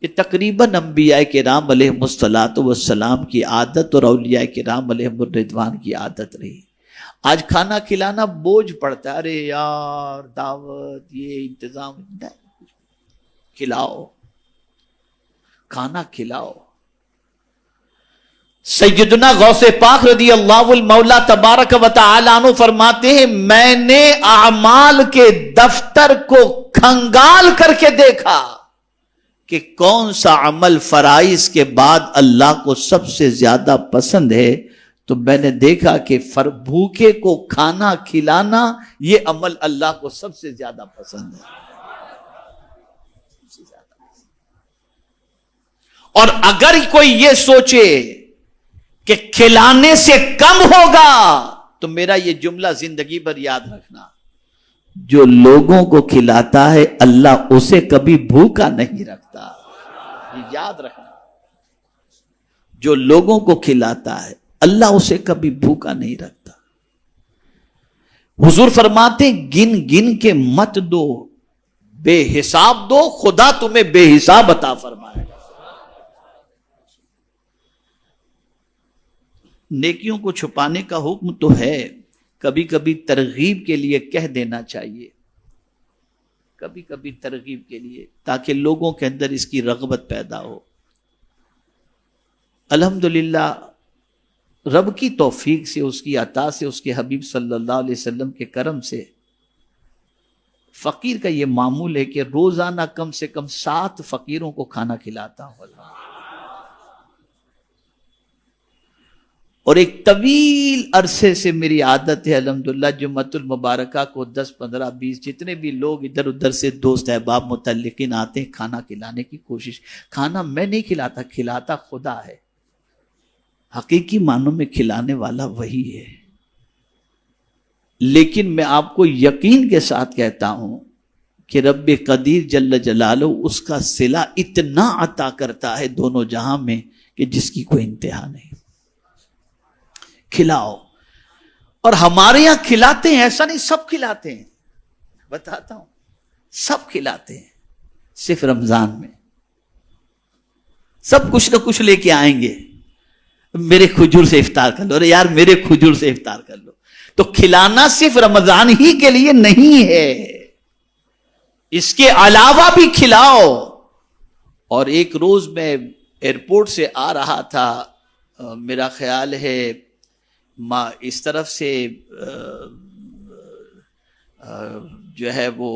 یہ تقریباً انبیاء کرام علیہم الصلاۃ والسلام کی عادت اور اولیاء کرام علیہم الرضوان کی عادت رہی۔ آج کھانا کھلانا بوجھ پڑتا ہے، ارے یار دعوت یہ انتظام، کھلاؤ، کھانا کھلاؤ۔ سیدنا غوث پاک رضی اللہ المولا تبارک و تعالی عنہ فرماتے ہیں میں نے اعمال کے دفتر کو کھنگال کر کے دیکھا کہ کون سا عمل فرائض کے بعد اللہ کو سب سے زیادہ پسند ہے، تو میں نے دیکھا کہ بھوکے کو کھانا کھلانا یہ عمل اللہ کو سب سے زیادہ پسند ہے۔ اور اگر کوئی یہ سوچے کہ کھلانے سے کم ہوگا تو میرا یہ جملہ زندگی بھر یاد رکھنا، جو لوگوں کو کھلاتا ہے اللہ اسے کبھی بھوکا نہیں رکھتا، یہ یاد رکھنا۔ جو لوگوں کو کھلاتا ہے اللہ اسے کبھی بھوکا نہیں رکھتا۔ حضور فرماتے گن گن کے مت دو، بے حساب دو، خدا تمہیں بے حساب عطا فرمائے گا۔ نیکیوں کو چھپانے کا حکم تو ہے، کبھی کبھی ترغیب کے لیے کہہ دینا چاہیے، کبھی کبھی ترغیب کے لیے، تاکہ لوگوں کے اندر اس کی رغبت پیدا ہو۔ الحمدللہ رب کی توفیق سے، اس کی عطا سے، اس کے حبیب صلی اللہ علیہ وسلم کے کرم سے فقیر کا یہ معمول ہے کہ روزانہ کم سے کم 7 فقیروں کو کھانا کھلاتا ہوں۔ اور ایک طویل عرصے سے میری عادت ہے الحمدللہ جمعۃ المبارکہ کو 10 15 20 جتنے بھی لوگ ادھر ادھر سے دوست احباب متعلقین آتے ہیں کھانا کھلانے کی کوشش۔ کھانا میں نہیں کھلاتا، کھلاتا خدا ہے، حقیقی معنوں میں کھلانے والا وہی ہے۔ لیکن میں آپ کو یقین کے ساتھ کہتا ہوں کہ رب قدیر جل جلالہ اس کا صلہ اتنا عطا کرتا ہے دونوں جہاں میں کہ جس کی کوئی انتہا نہیں۔ کھلاؤ، اور ہمارے یہاں کھلاتے ہیں، ایسا نہیں سب کھلاتے ہیں، بتاتا ہوں سب کھلاتے ہیں، صرف رمضان میں سب کچھ نہ کچھ لے کے آئیں گے، میرے کھجور سے افطار کر لو، ارے یار میرے کھجور سے افطار کر لو۔ تو کھلانا صرف رمضان ہی کے لیے نہیں ہے، اس کے علاوہ بھی کھلاؤ۔ اور ایک روز میں ایئرپورٹ سے آ رہا تھا، میرا خیال ہے اس طرف سے جو ہے وہ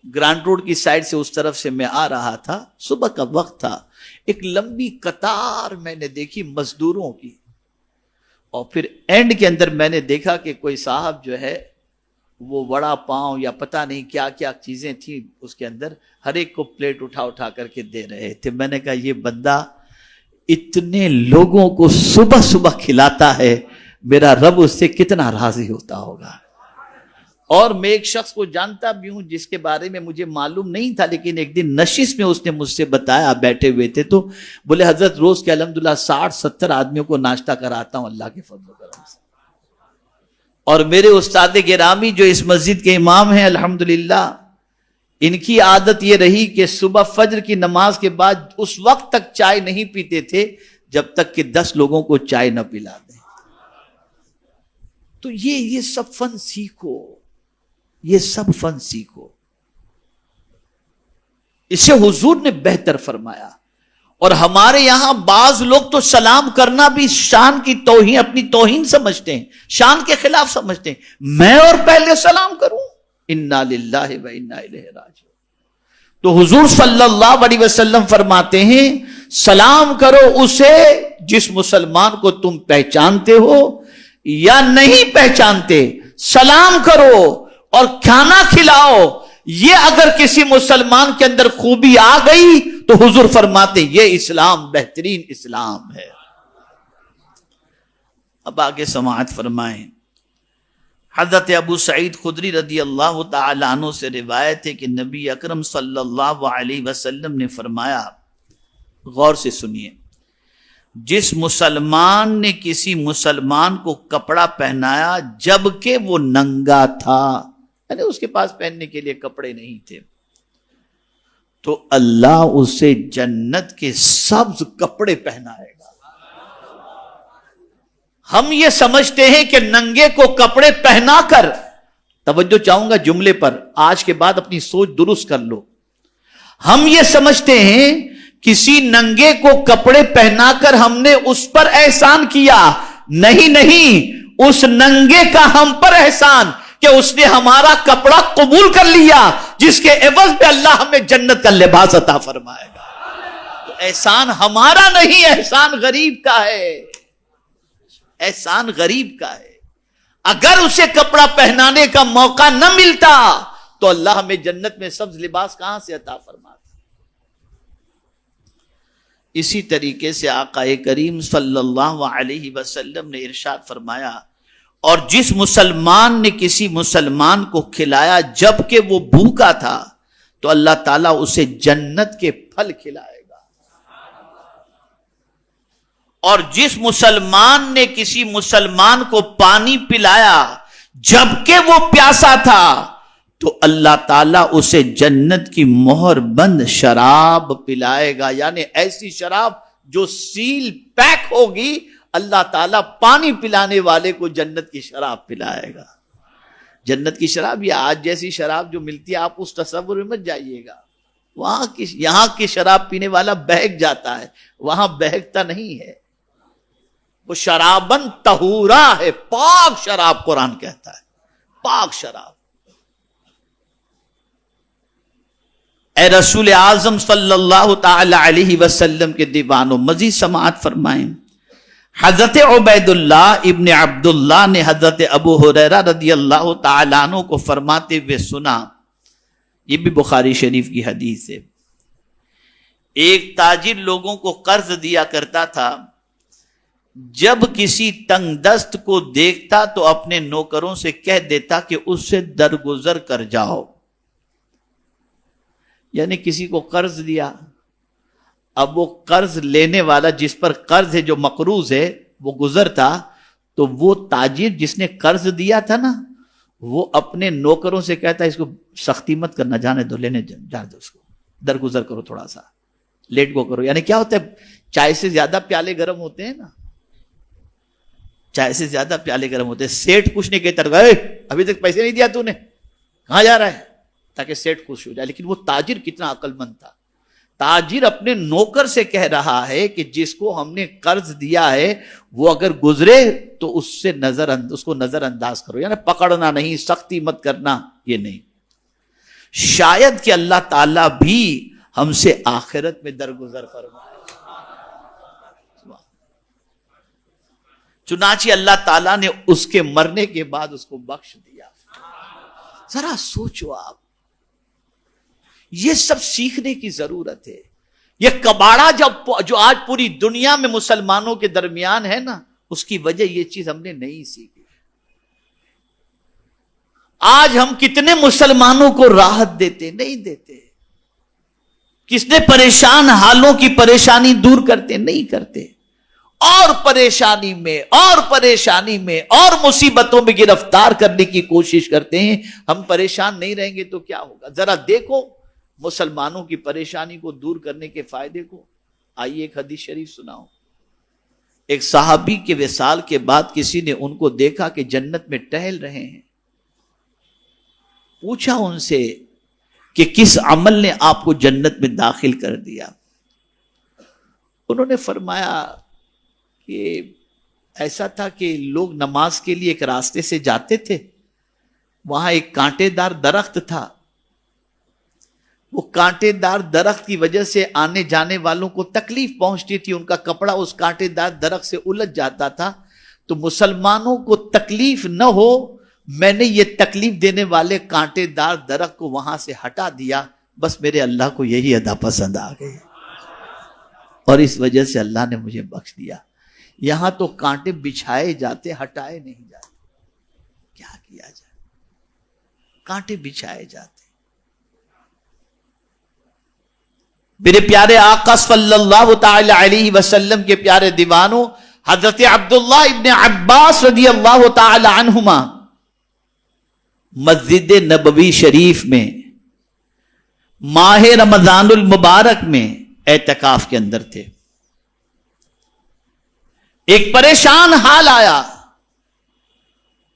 گرانڈ روڈ کی سائڈ سے اس طرف سے میں آ رہا تھا، صبح کا وقت تھا، ایک لمبی قطار میں نے دیکھی مزدوروں کی، اور پھر اینڈ کے اندر میں نے دیکھا کہ کوئی صاحب جو ہے وہ وڑا پاؤں یا پتہ نہیں کیا کیا چیزیں تھیں اس کے اندر، ہر ایک کو پلیٹ اٹھا کر کے دے رہے تھے۔ میں نے کہا یہ بندہ اتنے لوگوں کو صبح صبح کھلاتا ہے، میرا رب اس سے کتنا راضی ہوتا ہوگا۔ اور میں ایک شخص کو جانتا بھی ہوں جس کے بارے میں مجھے معلوم نہیں تھا، لیکن ایک دن نشست میں اس نے مجھ سے بتایا، بیٹھے ہوئے تھے تو بولے حضرت روز کے الحمدللہ 60-70 آدمیوں کو ناشتہ کراتا ہوں اللہ کے فضل و کرم سے۔ اور میرے استاد گرامی جو اس مسجد کے امام ہیں الحمدللہ، ان کی عادت یہ رہی کہ صبح فجر کی نماز کے بعد اس وقت تک چائے نہیں پیتے تھے جب تک کہ 10 لوگوں کو چائے نہ پلا دیں۔ تو یہ سب فن سیکھو، یہ سب فن سیکھو، اسے حضور نے بہتر فرمایا۔ اور ہمارے یہاں بعض لوگ تو سلام کرنا بھی شان کی توہین، اپنی توہین سمجھتے ہیں، شان کے خلاف سمجھتے ہیں، میں اور پہلے سلام کروں، انا للہ و انا الیہ راجعون۔ تو حضور صلی اللہ علیہ وسلم فرماتے ہیں سلام کرو اسے جس مسلمان کو تم پہچانتے ہو یا نہیں پہچانتے، سلام کرو اور کھانا کھلاؤ۔ یہ اگر کسی مسلمان کے اندر خوبی آ گئی تو حضور فرماتے یہ اسلام بہترین اسلام ہے۔ اب آگے سماعت فرمائیں۔ حضرت ابو سعید خدری رضی اللہ تعالی عنہ سے روایت ہے کہ نبی اکرم صلی اللہ علیہ وسلم نے فرمایا، غور سے سنیے، جس مسلمان نے کسی مسلمان کو کپڑا پہنایا جبکہ وہ ننگا تھا، یعنی اس کے پاس پہننے کے لیے کپڑے نہیں تھے، تو اللہ اسے جنت کے سبز کپڑے پہنائے گا۔ ہم یہ سمجھتے ہیں کہ ننگے کو کپڑے پہنا کر، توجہ چاہوں گا جملے پر، آج کے بعد اپنی سوچ درست کر لو۔ ہم یہ سمجھتے ہیں کسی ننگے کو کپڑے پہنا کر ہم نے اس پر احسان کیا، نہیں، اس ننگے کا ہم پر احسان کہ اس نے ہمارا کپڑا قبول کر لیا، جس کے عوض میں اللہ ہمیں جنت کا لباس عطا فرمائے گا۔ تو احسان ہمارا نہیں، احسان غریب کا ہے، احسان غریب کا ہے۔ اگر اسے کپڑا پہنانے کا موقع نہ ملتا تو اللہ ہمیں جنت میں سبز لباس کہاں سے عطا فرماتا۔ اسی طریقے سے آقا کریم صلی اللہ علیہ وسلم نے ارشاد فرمایا، اور جس مسلمان نے کسی مسلمان کو کھلایا جبکہ وہ بھوکا تھا تو اللہ تعالیٰ اسے جنت کے پھل کھلائے گا، اور جس مسلمان نے کسی مسلمان کو پانی پلایا جبکہ وہ پیاسا تھا تو اللہ تعالیٰ اسے جنت کی مہر بند شراب پلائے گا، یعنی ایسی شراب جو سیل پیک ہوگی، اللہ تعالیٰ پانی پلانے والے کو جنت کی شراب پلائے گا۔ جنت کی شراب یا آج جیسی شراب جو ملتی ہے، آپ اس تصور میں مت جائیے گا، یہاں کی شراب پینے والا بہک جاتا ہے، وہاں بہکتا نہیں ہے، وہ شرابن طہورا ہے، پاک شراب قرآن کہتا ہے، پاک شراب۔ اے رسول اعظم صلی اللہ تعالی علیہ وسلم کے دیوانوں، مزید سماعت فرمائیں۔ حضرت عبید اللہ ابن عبداللہ نے حضرت ابو ہریرہ رضی اللہ تعالیٰ عنہ کو فرماتے ہوئے سنا، یہ بھی بخاری شریف کی حدیث ہے، ایک تاجر لوگوں کو قرض دیا کرتا تھا، جب کسی تنگ دست کو دیکھتا تو اپنے نوکروں سے کہہ دیتا کہ اس سے درگزر کر جاؤ۔ یعنی کسی کو قرض دیا، اب وہ قرض لینے والا جس پر قرض ہے، جو مقروض ہے، وہ گزر تھا، تو وہ تاجر جس نے قرض دیا تھا نا، وہ اپنے نوکروں سے کہتا ہے اس کو سختی مت کرنا، جانے دو، لینے جانے دو، اس کو درگزر کرو، تھوڑا سا لیٹ گو کرو۔ یعنی کیا ہوتا ہے، چائے سے زیادہ پیالے گرم ہوتے ہیں نا، چائے سے زیادہ پیالے گرم ہوتے ہیں۔ سیٹ کچھ نہیں کہتا، ابھی تک پیسے نہیں دیا تو نے، کہاں جا رہا ہے، تاکہ سیٹ خوش ہو جائے۔ لیکن وہ تاجر کتنا عقل مند تھا، تاجر اپنے نوکر سے کہہ رہا ہے کہ جس کو ہم نے قرض دیا ہے وہ اگر گزرے تو اس کو نظر انداز کرو، یعنی پکڑنا نہیں، سختی مت کرنا، یہ نہیں۔ شاید کہ اللہ تعالیٰ بھی ہم سے آخرت میں درگزر فرمائے۔ چنانچہ اللہ تعالیٰ نے اس کے مرنے کے بعد اس کو بخش دیا۔ ذرا سوچو آپ، یہ سب سیکھنے کی ضرورت ہے۔ یہ کباڑا جو آج پوری دنیا میں مسلمانوں کے درمیان ہے نا، اس کی وجہ یہ چیز ہم نے نہیں سیکھی۔ آج ہم کتنے مسلمانوں کو راحت دیتے، نہیں دیتے۔ کس نے پریشان حالوں کی پریشانی دور کرتے، نہیں کرتے، اور پریشانی میں اور مصیبتوں میں گرفتار کرنے کی کوشش کرتے ہیں۔ ہم پریشان نہیں رہیں گے تو کیا ہوگا؟ ذرا دیکھو مسلمانوں کی پریشانی کو دور کرنے کے فائدے کو۔ آئیے ایک حدیث شریف سناؤ۔ ایک صحابی کے وصال کے بعد کسی نے ان کو دیکھا کہ جنت میں ٹہل رہے ہیں، پوچھا ان سے کہ کس عمل نے آپ کو جنت میں داخل کر دیا؟ انہوں نے فرمایا کہ ایسا تھا کہ لوگ نماز کے لیے ایک راستے سے جاتے تھے، وہاں ایک کانٹے دار درخت تھا، وہ کانٹے دار درخت کی وجہ سے آنے جانے والوں کو تکلیف پہنچتی تھی، ان کا کپڑا اس کانٹے دار درخت سے الجھ جاتا تھا، تو مسلمانوں کو تکلیف نہ ہو، میں نے یہ تکلیف دینے والے کانٹے دار درخت کو وہاں سے ہٹا دیا، بس میرے اللہ کو یہی ادا پسند آ گئی، اور اس وجہ سے اللہ نے مجھے بخش دیا۔ یہاں تو کانٹے بچھائے جاتے، ہٹائے نہیں جاتے، کیا کیا جائے، کانٹے بچھائے جاتے۔ میرے پیارے آقا صلی اللہ تعالی علیہ وسلم کے پیارے دیوانوں، حضرت عبداللہ ابن عباس رضی اللہ تعالی عنہما مسجد نبوی شریف میں ماہ رمضان المبارک میں اعتکاف کے اندر تھے. ایک پریشان حال آیا،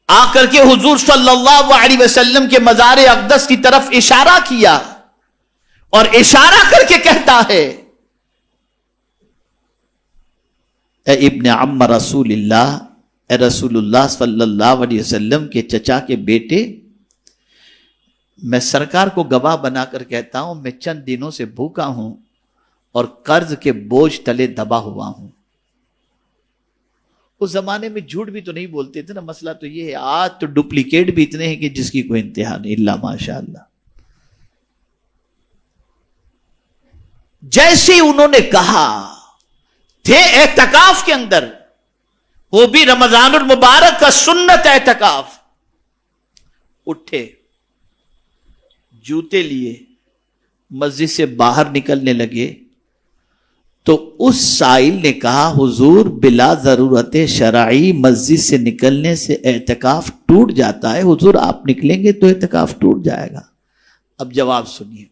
آ کر کے حضور صلی اللہ علیہ وسلم کے مزار اقدس کی طرف اشارہ کیا اور اشارہ کر کے کہتا ہے، اے ابن عم رسول اللہ، اے رسول اللہ صلی اللہ علیہ وسلم کے چچا کے بیٹے، میں سرکار کو گواہ بنا کر کہتا ہوں میں چند دنوں سے بھوکا ہوں اور قرض کے بوجھ تلے دبا ہوا ہوں. اس زمانے میں جھوٹ بھی تو نہیں بولتے تھے نا، مسئلہ تو یہ ہے. آج تو ڈپلیکیٹ بھی اتنے ہیں کہ جس کی کوئی انتہا نہیں، اللہ ماشاء اللہ. جیسے انہوں نے کہا، تھے اعتکاف کے اندر، وہ بھی رمضان المبارک کا سنت اعتکاف. اٹھے، جوتے لیے، مسجد سے باہر نکلنے لگے تو اس سائل نے کہا، حضور بلا ضرورت شرعی مسجد سے نکلنے سے اعتکاف ٹوٹ جاتا ہے، حضور آپ نکلیں گے تو اعتکاف ٹوٹ جائے گا. اب جواب سنیے.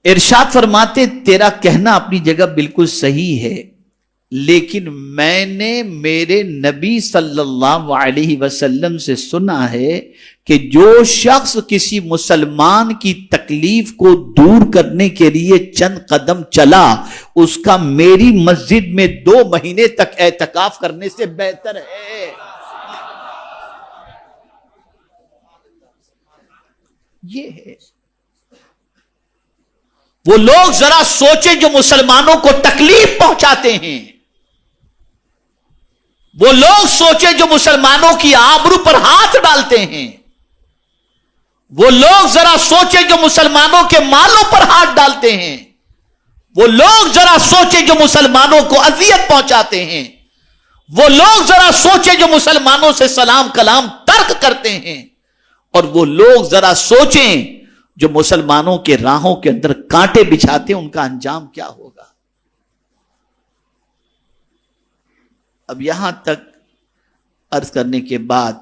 ارشاد فرماتے، تیرا کہنا اپنی جگہ بالکل صحیح ہے، لیکن میں نے میرے نبی صلی اللہ علیہ وسلم سے سنا ہے کہ جو شخص کسی مسلمان کی تکلیف کو دور کرنے کے لیے چند قدم چلا، اس کا میری مسجد میں 2 مہینے تک اعتکاف کرنے سے بہتر ہے. یہ ہے. وہ لوگ ذرا سوچیں جو مسلمانوں کو تکلیف پہنچاتے ہیں، وہ لوگ سوچیں جو مسلمانوں کی آبرو پر ہاتھ ڈالتے ہیں، وہ لوگ ذرا سوچیں جو مسلمانوں کے مالوں پر ہاتھ ڈالتے ہیں، وہ لوگ ذرا سوچیں جو مسلمانوں کو اذیت پہنچاتے ہیں، وہ لوگ ذرا سوچیں جو مسلمانوں سے سلام کلام ترک کرتے ہیں، اور وہ لوگ ذرا سوچیں جو مسلمانوں کے راہوں کے اندر کانٹے بچھاتے ہیں، ان کا انجام کیا ہوگا. اب یہاں تک عرض کرنے کے بعد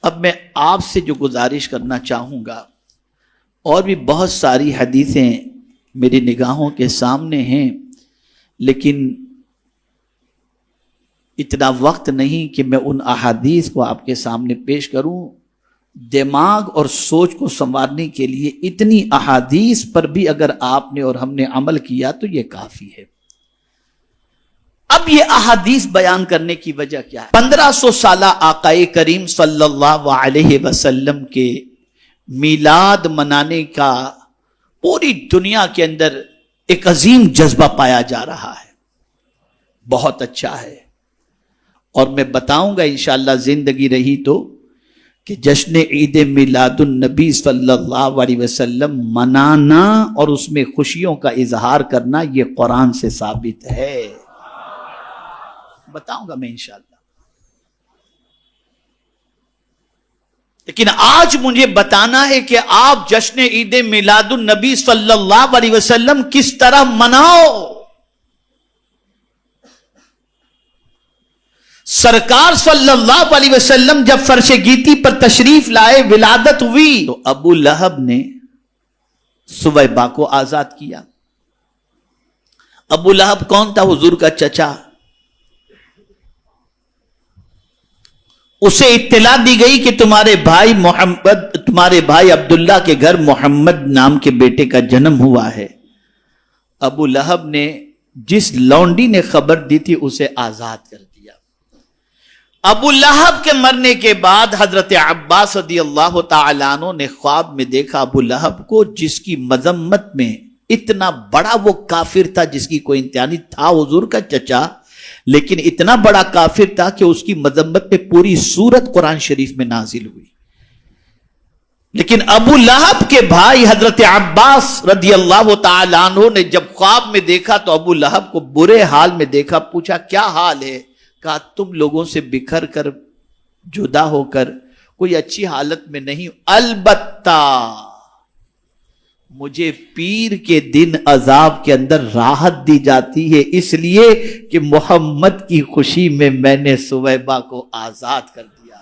اب میں آپ سے جو گزارش کرنا چاہوں گا، اور بھی بہت ساری حدیثیں میری نگاہوں کے سامنے ہیں، لیکن اتنا وقت نہیں کہ میں ان احادیث کو آپ کے سامنے پیش کروں. دماغ اور سوچ کو سنوارنے کے لیے اتنی احادیث پر بھی اگر آپ نے اور ہم نے عمل کیا تو یہ کافی ہے. اب یہ احادیث بیان کرنے کی وجہ کیا ہے؟ 1500 سالہ آقائے کریم صلی اللہ علیہ وسلم کے میلاد منانے کا پوری دنیا کے اندر ایک عظیم جذبہ پایا جا رہا ہے. بہت اچھا ہے، اور میں بتاؤں گا انشاءاللہ زندگی رہی تو کہ جشن عید میلاد النبی صلی اللہ علیہ وسلم منانا اور اس میں خوشیوں کا اظہار کرنا یہ قرآن سے ثابت ہے. بتاؤں گا میں انشاءاللہ. لیکن آج مجھے بتانا ہے کہ آپ جشن عید میلاد النبی صلی اللہ علیہ وسلم کس طرح مناؤ. سرکار صلی اللہ علیہ وسلم جب فرش گیتی پر تشریف لائے، ولادت ہوئی، تو ابو لہب نے سویبہ کو آزاد کیا. ابو لہب کون تھا؟ حضور کا چچا. اسے اطلاع دی گئی کہ تمہارے بھائی عبداللہ کے گھر محمد نام کے بیٹے کا جنم ہوا ہے. ابو لہب نے جس لونڈی نے خبر دی تھی اسے آزاد کر دیا. ابو لہب کے مرنے کے بعد حضرت عباس رضی اللہ تعالیٰ عنہ نے خواب میں دیکھا ابو لہب کو، جس کی مذمت میں اتنا بڑا وہ کافر تھا جس کی کوئی انتہا نہیں تھا، حضور کا چچا، لیکن اتنا بڑا کافر تھا کہ اس کی مذمت میں پوری سورت قرآن شریف میں نازل ہوئی. لیکن ابو لہب کے بھائی حضرت عباس رضی اللہ تعالیٰ عنہ نے جب خواب میں دیکھا تو ابو لہب کو برے حال میں دیکھا. پوچھا کیا حال ہے؟ کہا تم لوگوں سے بکھر کر جدا ہو کر کوئی اچھی حالت میں نہیں، البتہ مجھے پیر کے دن عذاب کے اندر راحت دی جاتی ہے، اس لیے کہ محمد کی خوشی میں نے سویبہ کو آزاد کر دیا.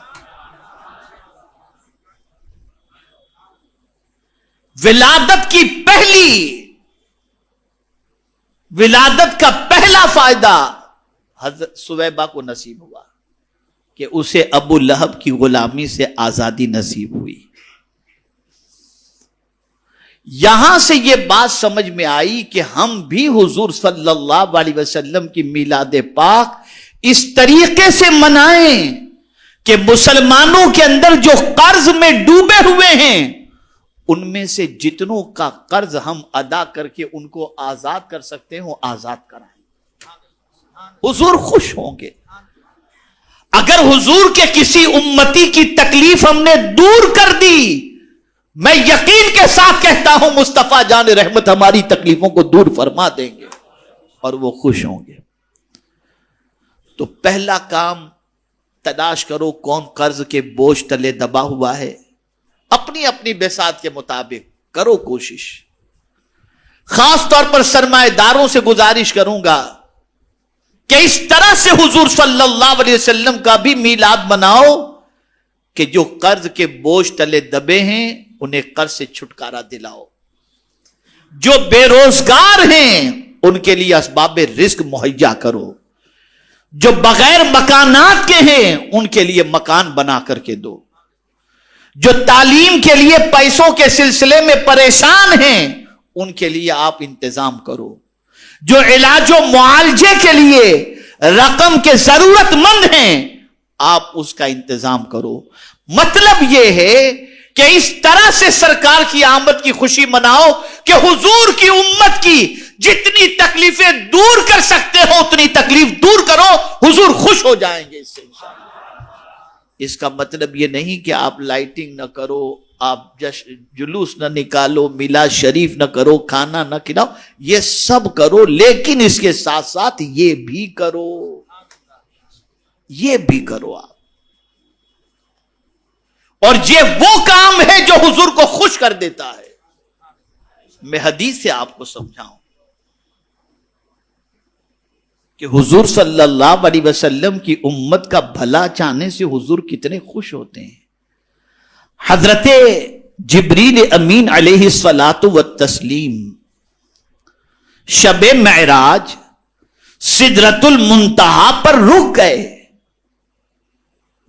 ولادت کا پہلا فائدہ حضرت سویبہ کو نصیب ہوا کہ اسے ابو لہب کی غلامی سے آزادی نصیب ہوئی. یہاں سے یہ بات سمجھ میں آئی کہ ہم بھی حضور صلی اللہ علیہ وسلم کی میلاد پاک اس طریقے سے منائیں کہ مسلمانوں کے اندر جو قرض میں ڈوبے ہوئے ہیں ان میں سے جتنوں کا قرض ہم ادا کر کے ان کو آزاد کر سکتے ہیں وہ آزاد کرائیں. حضور خوش ہوں گے. اگر حضور کے کسی امتی کی تکلیف ہم نے دور کر دی، میں یقین کے ساتھ کہتا ہوں مصطفیٰ جان رحمت ہماری تکلیفوں کو دور فرما دیں گے اور وہ خوش ہوں گے. تو پہلا کام تلاش کرو کون قرض کے بوجھ تلے دبا ہوا ہے. اپنی اپنی بساط کے مطابق کرو کوشش. خاص طور پر سرمایہ داروں سے گزارش کروں گا کہ اس طرح سے حضور صلی اللہ علیہ وسلم کا بھی میلاد مناؤ کہ جو قرض کے بوجھ تلے دبے ہیں انہیں قرض سے چھٹکارا دلاؤ. جو بے روزگار ہیں ان کے لیے اسباب رزق مہیا کرو. جو بغیر مکانات کے ہیں ان کے لیے مکان بنا کر کے دو. جو تعلیم کے لیے پیسوں کے سلسلے میں پریشان ہیں ان کے لیے آپ انتظام کرو. جو علاج و معالجے کے لیے رقم کے ضرورت مند ہیں آپ اس کا انتظام کرو. مطلب یہ ہے کہ اس طرح سے سرکار کی آمد کی خوشی مناؤ کہ حضور کی امت کی جتنی تکلیفیں دور کر سکتے ہو اتنی تکلیف دور کرو. حضور خوش ہو جائیں گے اس سے انشاءاللہ. اس کا مطلب یہ نہیں کہ آپ لائٹنگ نہ کرو، آپ جلوس نہ نکالو، میلاد شریف نہ کرو، کھانا نہ کھلاؤ، یہ سب کرو، لیکن اس کے ساتھ ساتھ یہ بھی کرو آپ. اور یہ وہ کام ہے جو حضور کو خوش کر دیتا ہے. میں حدیث سے آپ کو سمجھاؤں کہ حضور صلی اللہ علیہ وسلم کی امت کا بھلا چاہنے سے حضور کتنے خوش ہوتے ہیں. حضرت جبریل امین علیہ الصلاۃ والتسلیم شب معراج سدرۃ المنتہا پر رک گئے.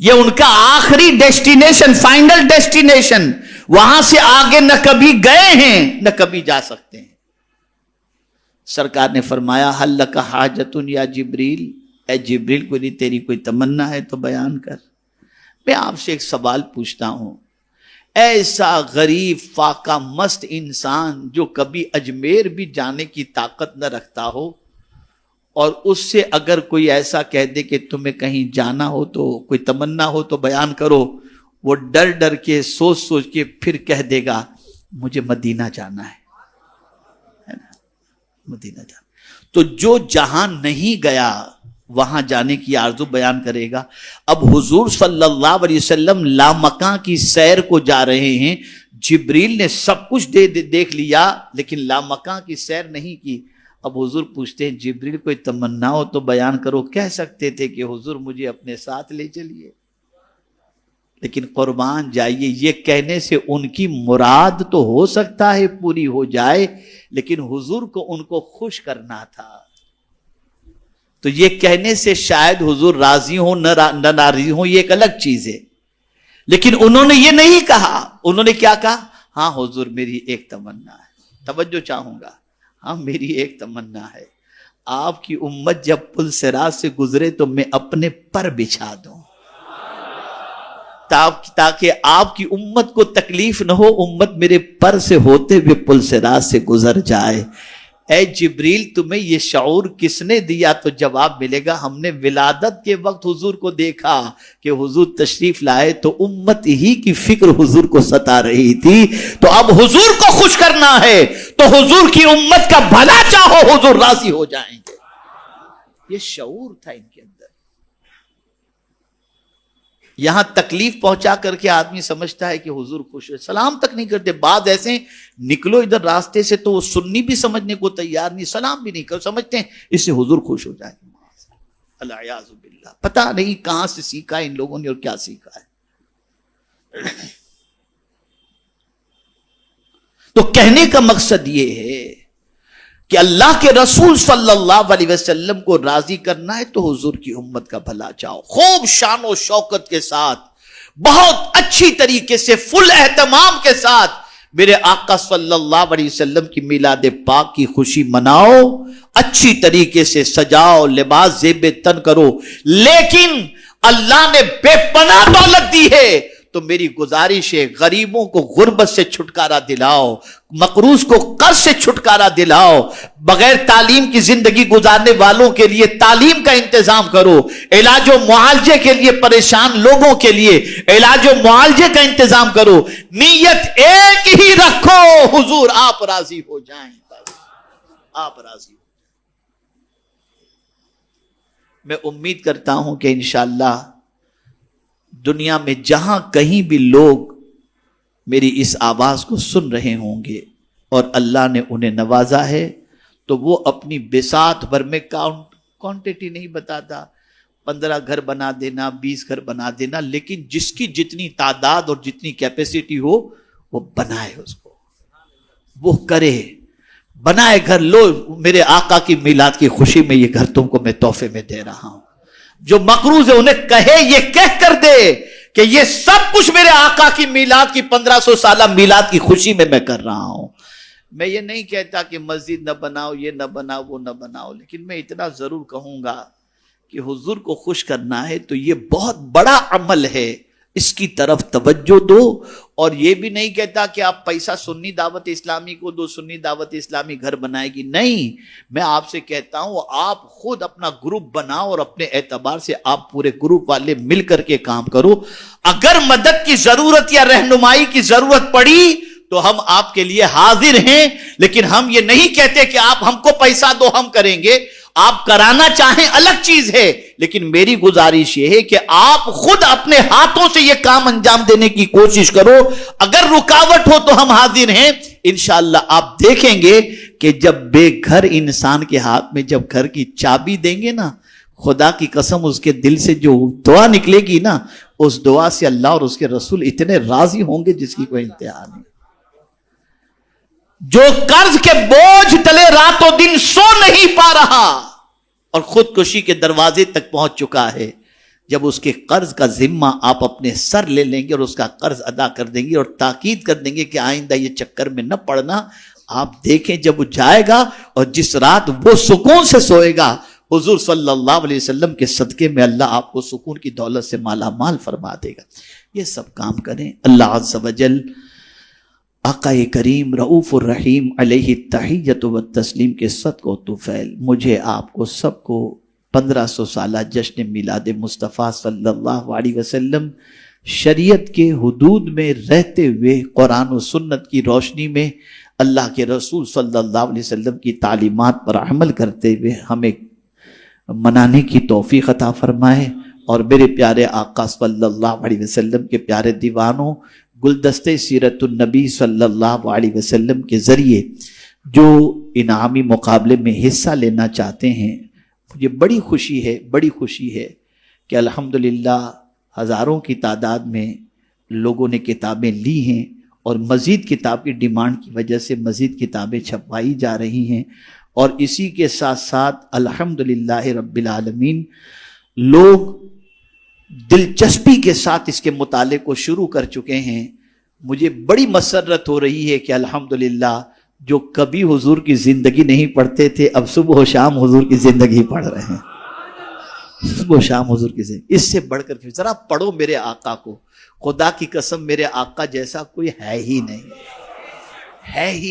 یہ ان کا آخری ڈیسٹینیشن، فائنل ڈیسٹینیشن. وہاں سے آگے نہ کبھی گئے ہیں نہ کبھی جا سکتے ہیں. سرکار نے فرمایا حل لک حاجت یا جبریل، اے جبریل کوئی تیری کوئی تمنا ہے تو بیان کر. میں آپ سے ایک سوال پوچھتا ہوں، ایسا غریب فاقہ مست انسان جو کبھی اجمیر بھی جانے کی طاقت نہ رکھتا ہو اور اس سے اگر کوئی ایسا کہہ دے کہ تمہیں کہیں جانا ہو تو کوئی تمنا ہو تو بیان کرو، وہ ڈر ڈر کے سوچ کے پھر کہہ دے گا مجھے مدینہ جانا ہے نا، مدینہ جانا. تو جو جہاں نہیں گیا وہاں جانے کی آرزو بیان کرے گا. اب حضور صلی اللہ علیہ وسلم لامکاں کی سیر کو جا رہے ہیں. جبریل نے سب کچھ دیکھ لیا لیکن لامکاں کی سیر نہیں کی. اب حضور پوچھتے ہیں جبریل کوئی تمنا ہو تو بیان کرو. کہہ سکتے تھے کہ حضور مجھے اپنے ساتھ لے چلیے، لیکن قربان جائیے یہ کہنے سے ان کی مراد تو ہو سکتا ہے پوری ہو جائے، لیکن حضور کو ان کو خوش کرنا تھا. تو یہ کہنے سے شاید حضور راضی ہوں نہ ناراضی ہوں، یہ ایک الگ چیز ہے. لیکن انہوں نے یہ نہیں کہا. انہوں نے کیا کہا؟ ہاں حضور میری ایک تمنا ہے. توجہ چاہوں گا. ہاں میری ایک تمنا ہے، آپ کی امت جب پل صراط سے گزرے تو میں اپنے پر بچھا دوں تاکہ آپ کی امت کو تکلیف نہ ہو. امت میرے پر سے ہوتے ہوئے پل صراط سے گزر جائے. اے جبریل تمہیں یہ شعور کس نے دیا؟ تو جواب ملے گا ہم نے ولادت کے وقت حضور کو دیکھا کہ حضور تشریف لائے تو امت ہی کی فکر حضور کو ستا رہی تھی. تو اب حضور کو خوش کرنا ہے تو حضور کی امت کا بھلا چاہو، حضور راضی ہو جائیں گے. یہ شعور تھا ان کے اندر. یہاں تکلیف پہنچا کر کے آدمی سمجھتا ہے کہ حضور خوش ہے، سلام تک نہیں کرتے. بعض ایسے نکلو ادھر راستے سے تو وہ سنی بھی سمجھنے کو تیار نہیں، سلام بھی نہیں کر، سمجھتے ہیں اس سے حضور خوش ہو جائیں گے. العیاذ باللہ. پتہ نہیں کہاں سے سیکھا ان لوگوں نے اور کیا سیکھا ہے. تو کہنے کا مقصد یہ ہے کہ اللہ کے رسول صلی اللہ علیہ وسلم کو راضی کرنا ہے تو حضور کی امت کا بھلا چاہو، خوب شان و شوکت کے ساتھ، بہت اچھی طریقے سے، فل اہتمام کے ساتھ میرے آقا صلی اللہ علیہ وسلم کی میلاد پاک کی خوشی مناؤ، اچھی طریقے سے سجاؤ، لباس زیب تن کرو۔ لیکن اللہ نے بے پناہ دولت دی ہے تو میری گزارش ہے غریبوں کو غربت سے چھٹکارا دلاؤ، مقروض کو قرض سے چھٹکارا دلاؤ، بغیر تعلیم کی زندگی گزارنے والوں کے لیے تعلیم کا انتظام کرو، علاج و معالجے کے لیے پریشان لوگوں کے لیے علاج و معالجے کا انتظام کرو، نیت ایک ہی رکھو، حضور آپ راضی ہو جائیں، آپ راضی ہو۔ میں امید کرتا ہوں کہ انشاءاللہ دنیا میں جہاں کہیں بھی لوگ میری اس آواز کو سن رہے ہوں گے اور اللہ نے انہیں نوازا ہے تو وہ اپنی بساط بھر میں کوانٹٹی نہیں بتاتا، 15 گھر بنا دینا، 20 گھر بنا دینا، لیکن جس کی جتنی تعداد اور جتنی کیپیسٹی ہو وہ بنائے، اس کو وہ کرے، بنائے گھر۔ لو میرے آقا کی میلاد کی خوشی میں یہ گھر تم کو میں تحفے میں دے رہا ہوں۔ جو مقروض ہے انہیں کہے، یہ کہہ کر دے کہ یہ سب کچھ میرے آقا کی میلاد کی 1500 سالہ میلاد کی خوشی میں کر رہا ہوں۔ میں یہ نہیں کہتا کہ مسجد نہ بناؤ، یہ نہ بناؤ، وہ نہ بناؤ، لیکن میں اتنا ضرور کہوں گا کہ حضور کو خوش کرنا ہے تو یہ بہت بڑا عمل ہے، اس کی طرف توجہ دو۔ اور یہ بھی نہیں کہتا کہ آپ پیسہ سنی دعوت اسلامی کو دو، سنی دعوت اسلامی گھر بنائے گی، نہیں، میں آپ سے کہتا ہوں آپ خود اپنا گروپ بناؤ اور اپنے اعتبار سے آپ پورے گروپ والے مل کر کے کام کرو۔ اگر مدد کی ضرورت یا رہنمائی کی ضرورت پڑی تو ہم آپ کے لیے حاضر ہیں، لیکن ہم یہ نہیں کہتے کہ آپ ہم کو پیسہ دو ہم کریں گے۔ آپ کرانا چاہیں الگ چیز ہے، لیکن میری گزارش یہ ہے کہ آپ خود اپنے ہاتھوں سے یہ کام انجام دینے کی کوشش کرو۔ اگر رکاوٹ ہو تو ہم حاضر ہیں۔ انشاءاللہ آپ دیکھیں گے کہ جب بے گھر انسان کے ہاتھ میں جب گھر کی چابی دیں گے نا، خدا کی قسم اس کے دل سے جو دعا نکلے گی نا، اس دعا سے اللہ اور اس کے رسول اتنے راضی ہوں گے جس کی کوئی انتہا نہیں۔ جو قرض کے بوجھ تلے رات و دن سو نہیں پا رہا اور خودکشی کے دروازے تک پہنچ چکا ہے، جب اس کے قرض کا ذمہ آپ اپنے سر لے لیں گے اور اس کا قرض ادا کر دیں گے اور تاکید کر دیں گے کہ آئندہ یہ چکر میں نہ پڑنا، آپ دیکھیں جب وہ جائے گا اور جس رات وہ سکون سے سوئے گا، حضور صلی اللہ علیہ وسلم کے صدقے میں اللہ آپ کو سکون کی دولت سے مالا مال فرما دے گا۔ یہ سب کام کریں۔ اللہ عز و جل آقا کریم رؤوف الرحیم علیہ التحیۃ والتسلیم کے صدقہ و طفیل مجھے آپ کو سب کو 1500 سالہ جشن میلاد مصطفیٰ صلی اللہ علیہ وسلم شریعت کے حدود میں رہتے ہوئے قرآن و سنت کی روشنی میں اللہ کے رسول صلی اللہ علیہ وسلم کی تعلیمات پر عمل کرتے ہوئے ہمیں منانے کی توفیق عطا فرمائے۔ اور میرے پیارے آقا صلی اللہ علیہ وسلم کے پیارے دیوانوں، گلدستے سیرت النبی صلی اللہ علیہ وسلم کے ذریعے جو انعامی مقابلے میں حصہ لینا چاہتے ہیں، مجھے بڑی خوشی ہے کہ الحمدللہ ہزاروں کی تعداد میں لوگوں نے کتابیں لی ہیں اور مزید کتاب کی ڈیمانڈ کی وجہ سے مزید کتابیں چھپوائی جا رہی ہیں، اور اسی کے ساتھ ساتھ الحمدللہ رب العالمین لوگ دلچسپی کے ساتھ اس کے مطالعے کو شروع کر چکے ہیں۔ مجھے بڑی مسرت ہو رہی ہے کہ الحمدللہ جو کبھی حضور کی زندگی نہیں پڑھتے تھے اب صبح و شام حضور کی زندگی پڑھ رہے ہیں، صبح و شام حضور کی زندگی۔ اس سے بڑھ کر ذرا پڑھو میرے آقا کو، خدا کی قسم میرے آقا جیسا کوئی ہے ہی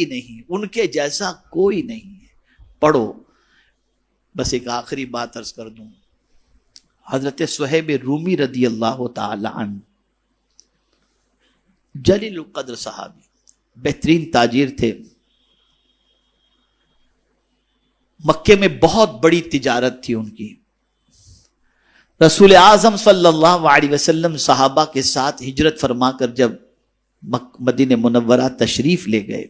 نہیں، ان کے جیسا کوئی نہیں ہے۔ پڑھو۔ بس ایک آخری بات عرض کر دوں، حضرت صہیب رومی رضی اللہ تعالی عنہ جلیل القدر صحابی، بہترین تاجر تھے، مکے میں بہت بڑی تجارت تھی ان کی۔ رسول اعظم صلی اللہ علیہ وسلم صحابہ کے ساتھ ہجرت فرما کر جب مدینہ منورہ تشریف لے گئے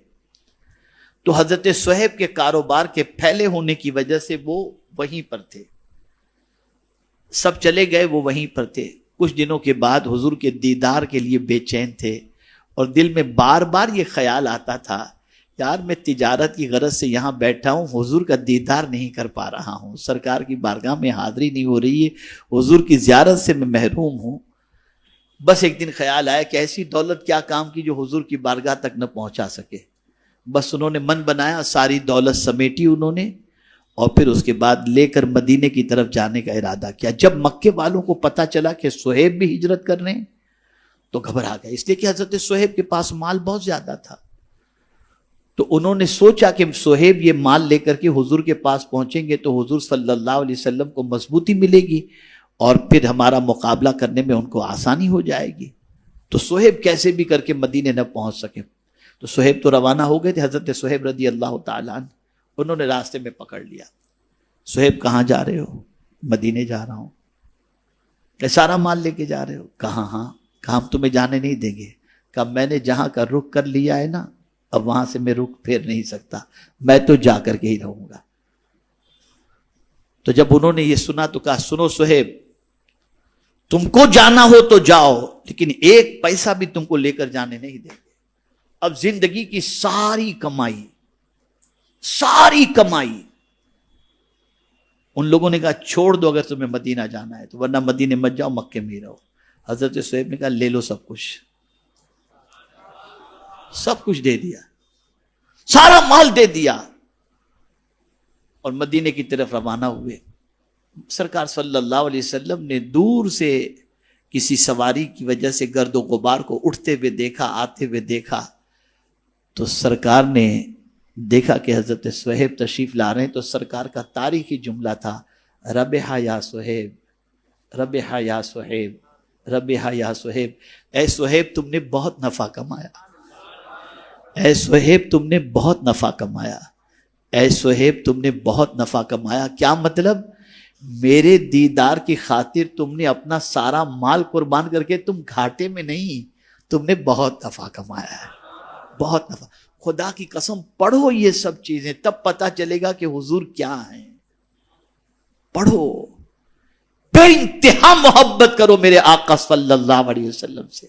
تو حضرت صہیب کے کاروبار کے پھیلے ہونے کی وجہ سے وہ وہیں پر تھے، سب چلے گئے، وہ وہیں پر تھے۔ کچھ دنوں کے بعد حضور کے دیدار کے لیے بے چین تھے اور دل میں بار بار یہ خیال آتا تھا یار میں تجارت کی غرض سے یہاں بیٹھا ہوں، حضور کا دیدار نہیں کر پا رہا ہوں، سرکار کی بارگاہ میں حاضری نہیں ہو رہی ہے، حضور کی زیارت سے میں محروم ہوں۔ بس ایک دن خیال آیا کہ ایسی دولت کیا کام کی جو حضور کی بارگاہ تک نہ پہنچا سکے۔ بس انہوں نے من بنایا، ساری دولت سمیٹی انہوں نے، اور پھر اس کے بعد لے کر مدینے کی طرف جانے کا ارادہ کیا۔ جب مکے والوں کو پتا چلا کہ صہیب بھی ہجرت کر رہے ہیں تو گھبرا گئے، اس لیے کہ حضرت صہیب کے پاس مال بہت زیادہ تھا۔ تو انہوں نے سوچا کہ صہیب یہ مال لے کر کے حضور کے پاس پہنچیں گے تو حضور صلی اللہ علیہ وسلم کو مضبوطی ملے گی اور پھر ہمارا مقابلہ کرنے میں ان کو آسانی ہو جائے گی۔ تو صہیب کیسے بھی کر کے مدینے نہ پہنچ سکے، تو صہیب تو روانہ ہو گئے تھے۔ حضرت صہیب رضی اللہ تعالیٰ عنہ انہوں نے راستے میں پکڑ لیا۔ صہیب کہاں جا رہے ہو؟ مدینے جا رہا ہوں۔ کہ سارا مال لے کے جا رہے ہو؟ کہاں ہاں۔ کہا ہم تمہیں جانے نہیں دیں گے۔ کہا میں نے جہاں کا رخ کر لیا ہے نا، اب وہاں سے میں رخ پھیر نہیں سکتا، میں تو جا کر کے ہی رہوں گا۔ تو جب انہوں نے یہ سنا تو کہا سنو صہیب، تم کو جانا ہو تو جاؤ، لیکن ایک پیسہ بھی تم کو لے کر جانے نہیں دیں گے۔ اب زندگی کی ساری کمائی ان لوگوں نے کہا چھوڑ دو اگر تمہیں مدینہ جانا ہے تو، ورنہ مدینے مت جاؤ، مکے میں ہی رہو۔ حضرت صہیب نے کہا لے لو سب کچھ دے دیا، سارا مال دے دیا اور مدینے کی طرف روانہ ہوئے۔ سرکار صلی اللہ علیہ وسلم نے دور سے کسی سواری کی وجہ سے گرد و غبار کو اٹھتے ہوئے دیکھا، آتے ہوئے دیکھا، تو سرکار نے دیکھا کہ حضرت صہیب تشریف لا رہے ہیں، تو سرکار کا تاریخی جملہ تھا ربحا یا صہیب، ربحا یا صہیب، ربحا یا صہیب۔ اے صہیب تم نے بہت نفع کمایا، اے صہیب تم نے بہت نفع کمایا، اے صہیب تم نے بہت نفع کمایا۔ کیا مطلب؟ میرے دیدار کی خاطر تم نے اپنا سارا مال قربان کر کے تم گھاٹے میں نہیں، تم نے بہت نفع کمایا ہے، بہت نفع۔ خدا کی قسم پڑھو یہ سب چیزیں، تب پتا چلے گا کہ حضور کیا ہیں۔ پڑھو، بے انتہا محبت کرو میرے آقا صلی اللہ علیہ وسلم سے،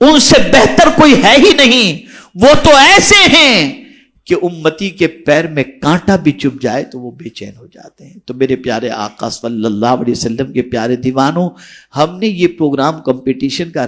ان سے بہتر کوئی ہے ہی نہیں۔ وہ تو ایسے ہیں کہ امتی کے پیر میں کانٹا بھی چبھ جائے تو وہ بے چین ہو جاتے ہیں۔ تو میرے پیارے آقا صلی اللہ علیہ وسلم کے پیارے دیوانوں، ہم نے یہ پروگرام کمپٹیشن کا